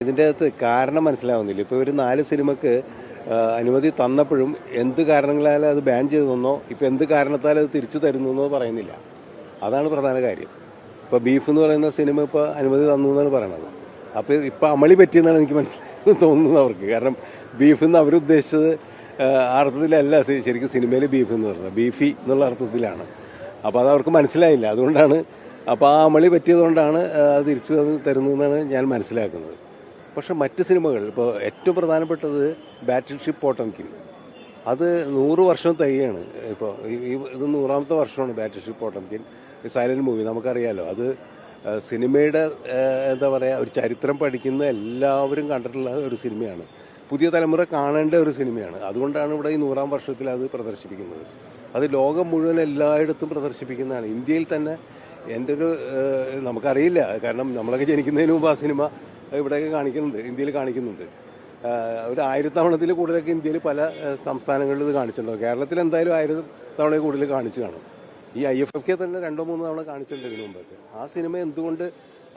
ഇതിൻ്റെ അകത്ത് കാരണം മനസ്സിലാവുന്നില്ല. ഇപ്പോൾ ഒരു 4 സിനിമയ്ക്ക് അനുമതി തന്നപ്പോഴും എന്ത് കാരണങ്ങളാൽ അത് ബാൻ ചെയ്തെന്നോ ഇപ്പോൾ എന്ത് കാരണത്താൽ അത് തിരിച്ചു തരുന്നോ പറയുന്നില്ല. അതാണ് പ്രധാന കാര്യം. ഇപ്പോൾ ബീഫ് എന്ന് പറയുന്ന സിനിമ ഇപ്പോൾ അനുമതി തന്നു എന്നാണ് പറയണത്. അപ്പോൾ ഇപ്പോൾ അമളി പറ്റിയെന്നാണ് എനിക്ക് മനസ്സിലായി തോന്നുന്നത് അവർക്ക്. കാരണം ബീഫ് എന്ന് അവരുദ്ദേശിച്ചത് ആ അർത്ഥത്തിലല്ല ശരിക്കും സിനിമയിൽ ബീഫ് എന്ന് പറയുന്നത്, ബീഫി എന്നുള്ള അർത്ഥത്തിലാണ്. അപ്പോൾ അത് അവർക്ക് മനസ്സിലായില്ല. അതുകൊണ്ടാണ് അപ്പോൾ ആ അമളി പറ്റിയതുകൊണ്ടാണ് അത് തിരിച്ചു തരുന്നതെന്നാണ് ഞാൻ മനസ്സിലാക്കുന്നത്. പക്ഷേ മറ്റ് സിനിമകൾ ഇപ്പോൾ ഏറ്റവും പ്രധാനപ്പെട്ടത് ബാറ്റിൽ ഷിപ്പ് പോട്ടംകിൻ, അത് 100 വർഷം തികയാണ്. ഇപ്പോൾ ഇത് 100ാമത്തെ വർഷമാണ് ബാറ്റിൽ ഷിപ്പ് പോട്ടംകിൻ. സൈലൻറ്റ് മൂവി നമുക്കറിയാലോ. അത് സിനിമയുടെ എന്താ പറയുക, ഒരു ചരിത്രം പഠിക്കുന്ന എല്ലാവരും കണ്ടിട്ടുള്ള ഒരു സിനിമയാണ്. പുതിയ തലമുറ കാണേണ്ട ഒരു സിനിമയാണ്. അതുകൊണ്ടാണ് ഇവിടെ ഈ 100ാം വർഷത്തിൽ അത് പ്രദർശിപ്പിക്കുന്നത്. അത് ലോകം മുഴുവൻ എല്ലായിടത്തും പ്രദർശിപ്പിക്കുന്നതാണ്. ഇന്ത്യയിൽ തന്നെ എൻ്റെ ഒരു നമുക്കറിയില്ല, കാരണം നമ്മളൊക്കെ ജനിക്കുന്നതിന് മുമ്പ് ആ സിനിമ ഇവിടെയൊക്കെ കാണിക്കുന്നുണ്ട്, ഇന്ത്യയിൽ കാണിക്കുന്നുണ്ട്. ഒരു 1000 തവണത്തിൽ കൂടുതലൊക്കെ ഇന്ത്യയിൽ പല സംസ്ഥാനങ്ങളിൽ ഇത് കാണിച്ചിട്ടുണ്ടാവും. കേരളത്തിൽ എന്തായാലും 1000 തവണയിൽ കൂടുതൽ കാണിച്ചു കാണും. ഈ IFFK തന്നെ 2-3 തവണ കാണിച്ചിട്ടുണ്ട് ഇതിനു മുമ്പൊക്കെ. ആ സിനിമ എന്തുകൊണ്ട്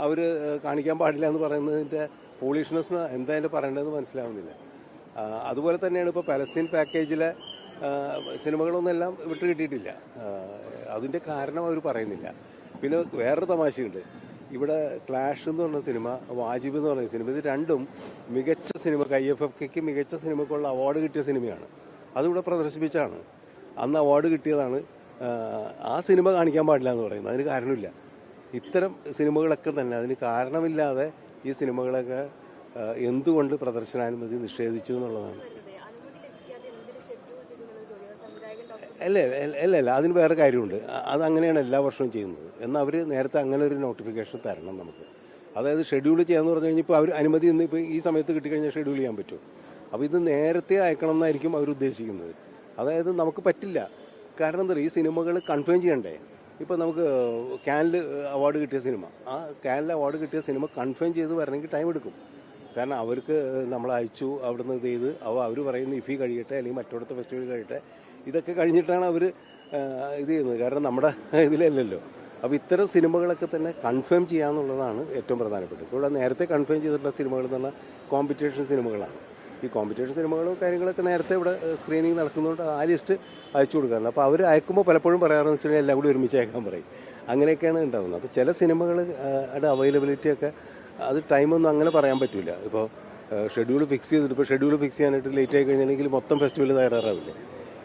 അവർ കാണിക്കാൻ പാടില്ല എന്ന് പറയുന്നതിൻ്റെ പോളിഷ്നെസ് എന്തായാലും പറയേണ്ടതെന്ന് മനസ്സിലാവുന്നില്ല. അതുപോലെ തന്നെയാണ് ഇപ്പോൾ പലസ്തീൻ പാക്കേജിലെ സിനിമകളൊന്നും എല്ലാം വിട്ട് കിട്ടിയിട്ടില്ല. അതിൻ്റെ കാരണം അവർ പറയുന്നില്ല. പിന്നെ വേറൊരു തമാശയുണ്ട്. ഇവിടെ ക്ലാഷ് എന്ന് പറഞ്ഞ സിനിമ, വാജിബ് എന്ന് പറഞ്ഞ സിനിമ, ഇത് രണ്ടും മികച്ച സിനിമക്ക് IFFKക്ക് മികച്ച സിനിമക്കുള്ള അവാർഡ് കിട്ടിയ സിനിമയാണ്. അതിവിടെ പ്രദർശിപ്പിച്ചാണ്. അന്ന് അവാർഡ് കിട്ടിയതാണ്. ആ സിനിമ കാണിക്കാൻ പാടില്ല എന്ന് പറയുന്നത് അതിന് കാരണമില്ല. ഇത്തരം സിനിമകളൊക്കെ തന്നെ അതിന് കാരണമില്ലാതെ ഈ സിനിമകളൊക്കെ എന്തുകൊണ്ട് പ്രദർശനാനുമതി നിഷേധിച്ചു എന്നുള്ളതാണ്. അല്ല അതിന് വേറെ കാര്യമുണ്ട്. അതങ്ങനെയാണ് എല്ലാ വർഷവും ചെയ്യുന്നത്. എന്നാൽ അവർ നേരത്തെ അങ്ങനെ ഒരു നോട്ടിഫിക്കേഷൻ തരണം നമുക്ക്. അതായത് ഷെഡ്യൂൾ ചെയ്യാന്ന് പറഞ്ഞു കഴിഞ്ഞാൽ ഇപ്പോൾ അവർ അനുമതി ഇന്ന് ഇപ്പോൾ ഈ സമയത്ത് കിട്ടിക്കഴിഞ്ഞാൽ ഷെഡ്യൂൾ ചെയ്യാൻ പറ്റും. അപ്പോൾ ഇത് നേരത്തെ അയക്കണം എന്നായിരിക്കും അവർ ഉദ്ദേശിക്കുന്നത്. അതായത് നമുക്ക് പറ്റില്ല. കാരണം എന്താ പറയുക, ഈ സിനിമകൾ കൺഫേം ചെയ്യണ്ടേ. ഇപ്പോൾ നമുക്ക് കാനിൽ അവാർഡ് കിട്ടിയ സിനിമ, ആ കാനിൽ അവാർഡ് കിട്ടിയ സിനിമ കൺഫേം ചെയ്ത് വരണമെങ്കിൽ ടൈം എടുക്കും. കാരണം അവർക്ക് നമ്മൾ അയച്ചു, അവിടുന്ന് ഇത് ചെയ്ത് അവർ പറയുന്ന ഇഫി കഴിയട്ടെ അല്ലെങ്കിൽ മറ്റോടത്തെ ഫെസ്റ്റിവൽ കഴിയട്ടെ, ഇതൊക്കെ കഴിഞ്ഞിട്ടാണ് അവർ ഇത് ചെയ്യുന്നത്. കാരണം നമ്മുടെ ഇതിലല്ലല്ലോ. അപ്പോൾ ഇത്തരം സിനിമകളൊക്കെ തന്നെ കൺഫേം ചെയ്യാന്നുള്ളതാണ് ഏറ്റവും പ്രധാനപ്പെട്ടത്. ഇപ്പോൾ നേരത്തെ കൺഫേം ചെയ്തിട്ടുള്ള സിനിമകൾ എന്ന് പറഞ്ഞാൽ കോമ്പറ്റീഷൻ സിനിമകളാണ്. ഈ കോമ്പറ്റീഷൻ സിനിമകളും കാര്യങ്ങളൊക്കെ നേരത്തെ ഇവിടെ സ്ക്രീനിങ് നടക്കുന്നതുകൊണ്ട് ആ ലിസ്റ്റ് അയച്ചു കൊടുക്കാറുണ്ട്. അപ്പോൾ അവർ അയക്കുമ്പോൾ പലപ്പോഴും പറയാറെന്ന് വെച്ച് കഴിഞ്ഞാൽ എല്ലാം കൂടി ഒരുമിച്ച് അയക്കാൻ പറയും. അങ്ങനെയൊക്കെയാണ് ഉണ്ടാകുന്നത്. അപ്പോൾ ചില സിനിമകളുടെ അവൈലബിലിറ്റിയൊക്കെ അത് ടൈമൊന്നും അങ്ങനെ പറയാൻ പറ്റില്ല. ഇപ്പോൾ ഷെഡ്യൂൾ ഫിക്സ് ചെയ്തിട്ട് ഇപ്പോൾ ഷെഡ്യൂൾ ഫിക്സ് ചെയ്യാനായിട്ട് ലേറ്റ് ആയി കഴിഞ്ഞിട്ടുണ്ടെങ്കിൽ മൊത്തം ഫെസ്റ്റിവൽ തയ്യാറാവില്ലേ.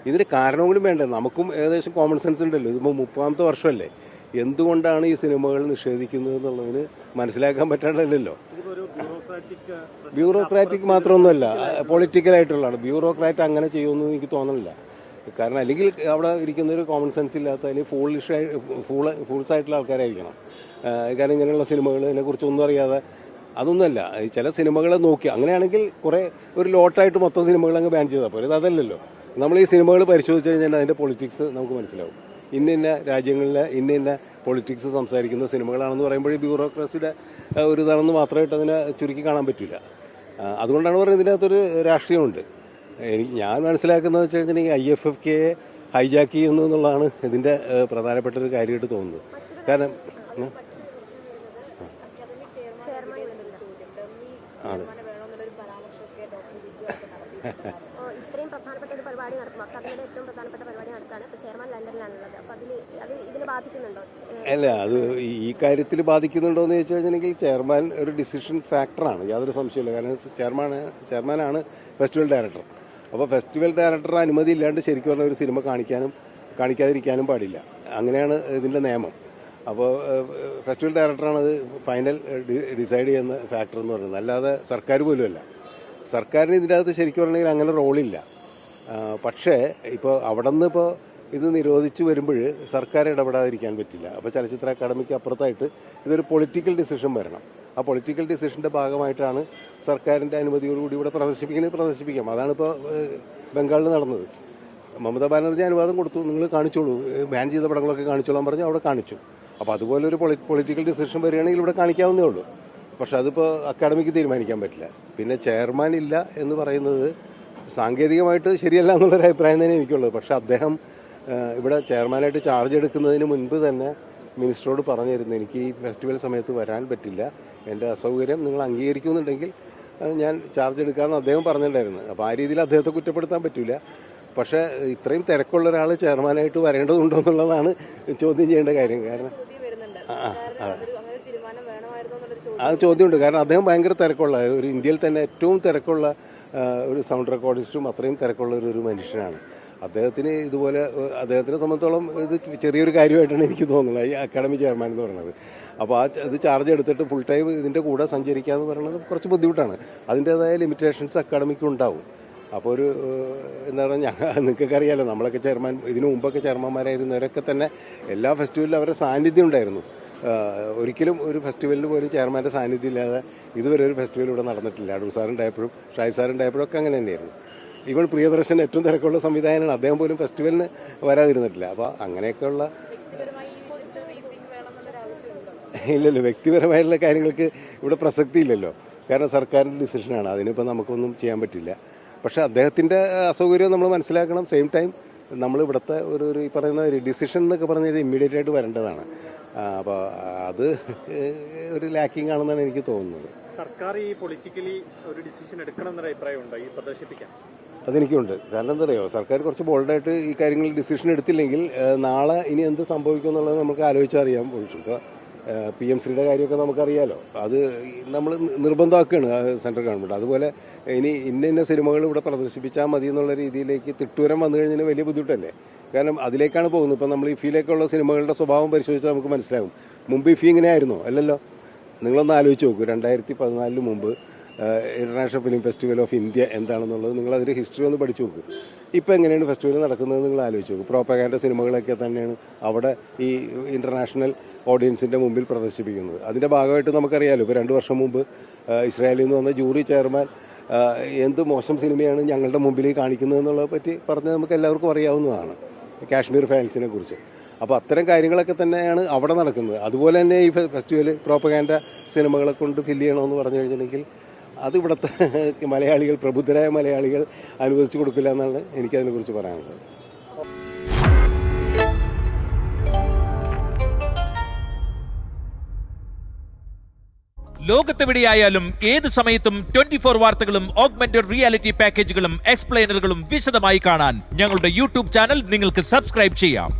ഇതിന് കാരണവും കൂടി വേണ്ടേ. നമുക്കും ഏകദേശം കോമൺ സെൻസ് ഉണ്ടല്ലോ. ഇതിപ്പോൾ 30ാമത്തെ വർഷമല്ലേ. എന്തുകൊണ്ടാണ് ഈ സിനിമകൾ നിഷേധിക്കുന്നത് എന്നുള്ളതിന് മനസ്സിലാക്കാൻ പറ്റാണ്ടല്ലോ. ബ്യൂറോക്രാറ്റിക് മാത്രമൊന്നുമല്ല, പൊളിറ്റിക്കലായിട്ടുള്ളതാണ്. ബ്യൂറോക്രാറ്റ് അങ്ങനെ ചെയ്യുമെന്ന് എനിക്ക് തോന്നുന്നില്ല. കാരണം അല്ലെങ്കിൽ അവിടെ ഇരിക്കുന്നൊരു കോമൺ സെൻസ് ഇല്ലാത്ത അല്ലെങ്കിൽ ഫൂൾസ് ആയിട്ടുള്ള ആൾക്കാരായിരിക്കണം. കാരണം ഇങ്ങനെയുള്ള സിനിമകളെ കുറിച്ചൊന്നും അറിയാതെ അതൊന്നുമല്ല. ചില സിനിമകളെ നോക്കി അങ്ങനെയാണെങ്കിൽ കുറേ ഒരു ലോട്ടായിട്ട് മൊത്തം സിനിമകൾ അങ്ങ് ബാൻ ചെയ്താൽ പോലെ. അതല്ലല്ലോ. നമ്മൾ ഈ സിനിമകൾ പരിശോധിച്ച് കഴിഞ്ഞാൽ അതിൻ്റെ പൊളിറ്റിക്സ് നമുക്ക് മനസ്സിലാവും. ഇന്ന രാജ്യങ്ങളിലെ ഇന്ന പൊളിറ്റിക്സ് സംസാരിക്കുന്ന സിനിമകളാണെന്ന് പറയുമ്പോൾ ബ്യൂറോക്രസിയുടെ ഒരു ഇതാണെന്ന് മാത്രമായിട്ട് അതിനെ ചുരുക്കി കാണാൻ പറ്റില്ല. അതുകൊണ്ടാണ് പറയുന്നത് ഇതിനകത്തൊരു രാഷ്ട്രീയമുണ്ട്. ഞാൻ മനസ്സിലാക്കുന്നത് വെച്ച് കഴിഞ്ഞിട്ടുണ്ടെങ്കിൽ IFFKയെ ഹൈജാക്ക് ചെയ്യുന്നു എന്നുള്ളതാണ് ഇതിൻ്റെ പ്രധാനപ്പെട്ട ഒരു കാര്യമായിട്ട് തോന്നുന്നത്. കാരണം അതെ ഇത്രയും പ്രധാനപ്പെട്ട ഒരു പരിപാടി നടത്തും. അക്കാദമിയുടെ ഏറ്റവും പ്രധാനപ്പെട്ട പരിപാടി നടക്കുകയാണ്. ഇപ്പോൾ ചെയർമാൻ ലണ്ടനിലാണുള്ളത്. അപ്പോൾ അത് ഇതിനെ ബാധിക്കുന്നുണ്ടോ? അല്ല, അത് ഈ കാര്യത്തിൽ ബാധിക്കുന്നുണ്ടോ എന്ന് ചോദിച്ചു കഴിഞ്ഞിട്ടുണ്ടെങ്കിൽ ചെയർമാൻ ഒരു ഡിസിഷൻ ഫാക്ടറാണ്, യാതൊരു സംശയമില്ല. കാരണം ചെയർമാനാണ് ഫെസ്റ്റിവൽ ഡയറക്ടർ. അപ്പോൾ ഫെസ്റ്റിവൽ ഡയറക്ടറുടെ അനുമതി ഇല്ലാണ്ട് ശരിക്കും പറഞ്ഞാൽ ഒരു സിനിമ കാണിക്കാതിരിക്കാനും പാടില്ല. അങ്ങനെയാണ് ഇതിൻ്റെ നിയമം. അപ്പോൾ ഫെസ്റ്റിവൽ ഡയറക്ടറാണ് അത് ഫൈനൽ ഡിസൈഡ് ചെയ്യുന്ന ഫാക്ടർ എന്ന് പറയുന്നത്, അല്ലാതെ സർക്കാർ പോലുമല്ല. സർക്കാരിന് ഇതിൻ്റെ അകത്ത് ശരിക്കും പറഞ്ഞെങ്കിൽ അങ്ങനെ റോളില്ല. പക്ഷേ ഇപ്പോൾ അവിടെ നിന്ന് ഇപ്പോൾ ഇത് നിരോധിച്ച് വരുമ്പോൾ സർക്കാർ ഇടപെടാതിരിക്കാൻ പറ്റില്ല. അപ്പോൾ ചലച്ചിത്ര അക്കാദമിക്ക് അപ്പുറത്തായിട്ട് ഇതൊരു പൊളിറ്റിക്കൽ ഡിസിഷൻ വരണം. ആ പൊളിറ്റിക്കൽ ഡിസിഷൻ്റെ ഭാഗമായിട്ടാണ് സർക്കാരിൻ്റെ അനുമതിയോടുകൂടി ഇവിടെ പ്രദർശിപ്പിക്കാം. അതാണിപ്പോൾ ബംഗാളിൽ നടന്നത്. മമതാ ബാനർജി അനുവാദം കൊടുത്തു, നിങ്ങൾ കാണിച്ചോളൂ, ബാൻ ചെയ്ത പടങ്ങളൊക്കെ കാണിച്ചോളാൻ പറഞ്ഞു, അവിടെ കാണിച്ചു. അപ്പോൾ അതുപോലെ ഒരു പൊളിറ്റിക്കൽ ഡിസിഷൻ വരികയാണെങ്കിൽ ഇവിടെ കാണിക്കാവുന്നേ ഉള്ളൂ. പക്ഷെ അതിപ്പോൾ അക്കാഡമിക്ക് തീരുമാനിക്കാൻ പറ്റില്ല. പിന്നെ ചെയർമാൻ ഇല്ല എന്ന് പറയുന്നത് സാങ്കേതികമായിട്ട് ശരിയല്ല എന്നുള്ളൊരു അഭിപ്രായം തന്നെ എനിക്കുള്ളത്. പക്ഷെ അദ്ദേഹം ഇവിടെ ചെയർമാനായിട്ട് ചാർജ് എടുക്കുന്നതിന് മുൻപ് തന്നെ മിനിസ്റ്ററോട് പറഞ്ഞിരുന്നു, എനിക്ക് ഈ ഫെസ്റ്റിവൽ സമയത്ത് വരാൻ പറ്റില്ല, എൻ്റെ അസൗകര്യം നിങ്ങൾ അംഗീകരിക്കുന്നുണ്ടെങ്കിൽ ഞാൻ ചാർജ് എടുക്കാമെന്ന് അദ്ദേഹം പറഞ്ഞിട്ടുണ്ടായിരുന്നു. അപ്പോൾ ആ രീതിയിൽ അദ്ദേഹത്തെ കുറ്റപ്പെടുത്താൻ പറ്റില്ല. പക്ഷേ ഇത്രയും തിരക്കുള്ള ഒരാൾ ചെയർമാനായിട്ട് വരേണ്ടതുണ്ടോ എന്നുള്ളതാണ് ചോദ്യം ചെയ്യേണ്ട കാര്യം. കാരണം ആ ചോദ്യമുണ്ട്. കാരണം അദ്ദേഹം ഭയങ്കര തിരക്കുള്ള ഒരു ഇന്ത്യയിൽ തന്നെ ഏറ്റവും തിരക്കുള്ള ഒരു സൗണ്ട് റെക്കോർഡിസ്റ്റും അത്രയും തിരക്കുള്ള ഒരു മനുഷ്യനാണ്. അദ്ദേഹത്തിന് ഇതുപോലെ അദ്ദേഹത്തിനെ സംബന്ധിച്ചോളം ഇത് ചെറിയൊരു കാര്യമായിട്ടാണ് എനിക്ക് തോന്നുന്നത്, ഈ അക്കാഡമി ചെയർമാൻ എന്ന് പറയുന്നത്. അപ്പോൾ ഇത് ചാർജ് എടുത്തിട്ട് ഫുൾ ടൈം ഇതിൻ്റെ കൂടെ സഞ്ചരിക്കുക എന്ന് പറയുന്നത് കുറച്ച് ബുദ്ധിമുട്ടാണ്. അതിൻ്റേതായ ലിമിറ്റേഷൻസ് അക്കാഡമിക്കും ഉണ്ടാവും. അപ്പോൾ ഒരു എന്താ പറയുക, നിങ്ങൾക്കൊക്കെ അറിയാമല്ലോ, നമ്മളൊക്കെ ചെയർമാൻ ഇതിനു മുമ്പൊക്കെ ചെയർമാന്മാരായിരുന്നവരൊക്കെ തന്നെ എല്ലാ ഫെസ്റ്റിവലിലും അവരുടെ സാന്നിധ്യം ഉണ്ടായിരുന്നു. ഒരിക്കലും ഒരു ഫെസ്റ്റിവലിന് പോലും ചെയർമാൻ്റെ സാന്നിധ്യം ഇല്ലാതെ ഇതുവരെ ഒരു ഫെസ്റ്റിവൽ ഇവിടെ നടന്നിട്ടില്ല. അടൂർ സാറുണ്ടായപ്പോഴും ഷായ് സാറുണ്ടായപ്പോഴും ഒക്കെ അങ്ങനെ തന്നെയായിരുന്നു. ഇവൻ പ്രിയദർശൻ ഏറ്റവും തിരക്കുള്ള സംവിധായകനാണ്, അദ്ദേഹം പോലും ഫെസ്റ്റിവലിന് വരാതിരുന്നിട്ടില്ല. അപ്പോൾ അങ്ങനെയൊക്കെയുള്ള ഇല്ലല്ലോ, വ്യക്തിപരമായിട്ടുള്ള കാര്യങ്ങൾക്ക് ഇവിടെ പ്രസക്തി ഇല്ലല്ലോ. കാരണം സർക്കാരിൻ്റെ ഡിസിഷനാണ്, അതിനിപ്പോൾ നമുക്കൊന്നും ചെയ്യാൻ പറ്റില്ല. പക്ഷേ അദ്ദേഹത്തിൻ്റെ അസൗകര്യം നമ്മൾ മനസ്സിലാക്കണം. സെയിം ടൈം നമ്മൾ ഇവിടുത്തെ ഒരു ഈ പറയുന്ന ഒരു ഡിസിഷൻ എന്നൊക്കെ പറഞ്ഞാൽ ഇമ്മീഡിയറ്റ് ആയിട്ട് വരേണ്ടതാണ്. അപ്പോൾ അത് ഒരു ലാക്കിംഗ് ആണെന്നാണ് എനിക്ക് തോന്നുന്നത്. സർക്കാർ ഈ പൊളിറ്റിക്കലി ഒരു ഡിസിഷൻ എടുക്കണം എന്നൊരു അഭിപ്രായമുണ്ടോ ഈ പ്രദർശിപ്പിക്കാൻ? അതെനിക്കുണ്ട്. കാരണം എന്താ പറയുക, സർക്കാർ കുറച്ച് ബോൾഡായിട്ട് ഈ കാര്യങ്ങളിൽ ഡിസിഷൻ എടുത്തില്ലെങ്കിൽ നാളെ ഇനി എന്ത് സംഭവിക്കും എന്നുള്ളത് നമുക്ക് ആലോചിച്ചറിയാൻ പോയിട്ടു. ഇപ്പോൾ PMCയുടെ കാര്യമൊക്കെ നമുക്കറിയാലോ. അത് നമ്മൾ നിർബന്ധമാക്കുകയാണ് സെൻട്രൽ ഗവൺമെൻറ്. അതുപോലെ ഇനി ഇന്ന സിനിമകൾ ഇവിടെ പ്രദർശിപ്പിച്ചാൽ മതി എന്നുള്ള രീതിയിലേക്ക് തിട്ടൂരം വന്നു കഴിഞ്ഞാൽ വലിയ ബുദ്ധിമുട്ടല്ലേ. കാരണം അതിലേക്കാണ് പോകുന്നത്. ഇപ്പം നമ്മൾ ഇഫിയിലേക്കുള്ള സിനിമകളുടെ സ്വഭാവം പരിശോധിച്ചാൽ നമുക്ക് മനസ്സിലാകും. മുമ്പ് ഇഫി ഇങ്ങനെ ആയിരുന്നോ? അല്ലല്ലോ. നിങ്ങളൊന്ന് ആലോചിച്ച് നോക്കൂ, 2014 മുമ്പ് international film festival of India എന്താണെന്നുള്ളത് നിങ്ങളതിൻ്റെ ഹിസ്റ്ററി ഒന്ന് പഠിച്ചു നോക്ക്. ഇപ്പോൾ എങ്ങനെയാണ് ഫെസ്റ്റിവൽ നടക്കുന്നത് നിങ്ങൾ ആലോചിച്ച് നോക്കും. പ്രോപ്പഗാൻഡ സിനിമകളൊക്കെ തന്നെയാണ് അവിടെ ഈ ഇൻ്റർനാഷണൽ ഓഡിയൻസിൻ്റെ മുമ്പിൽ പ്രദർശിപ്പിക്കുന്നത്. അതിൻ്റെ ഭാഗമായിട്ട് നമുക്കറിയാമല്ലോ, ഇപ്പോൾ 2 വർഷം മുമ്പ് ഇസ്രായേലിൽ നിന്ന് വന്ന ജൂറി ചെയർമാൻ എന്ത് മോശം സിനിമയാണ് ഞങ്ങളുടെ മുമ്പിൽ കാണിക്കുന്നതെന്നുള്ളതെ പറ്റി പറഞ്ഞ് നമുക്ക് എല്ലാവർക്കും അറിയാവുന്നതാണ്, കാശ്മീർ ഫയൽസിനെ കുറിച്ച്. അപ്പോൾ അത്തരം കാര്യങ്ങളൊക്കെ തന്നെയാണ് അവിടെ നടക്കുന്നത്. അതുപോലെ തന്നെ ഈ ഫെസ്റ്റിവൽ പ്രോപ്പഗാൻഡ സിനിമകളെ കൊണ്ട് ഫില്ല് ചെയ്യണമെന്ന് പറഞ്ഞു കഴിഞ്ഞിട്ടുണ്ടെങ്കിൽ അത് ഇവിടുത്തെ മലയാളികൾ, പ്രബുദ്ധരായ മലയാളികൾ അനുവദിച്ചു കൊടുക്കില്ല എന്നാണ് എനിക്കതിനെക്കുറിച്ച് പറയാനുള്ളത്. ലോകത്തെവിടെയായാലും ഏത് സമയത്തും 24 വാർത്തകളും ഓഗ്മെന്റഡ് റിയാലിറ്റി പാക്കേജുകളും എക്സ്പ്ലെയിനറുകളും വിശദമായി കാണാൻ ഞങ്ങളുടെ യൂട്യൂബ് ചാനൽ നിങ്ങൾക്ക് സബ്സ്ക്രൈബ് ചെയ്യാം.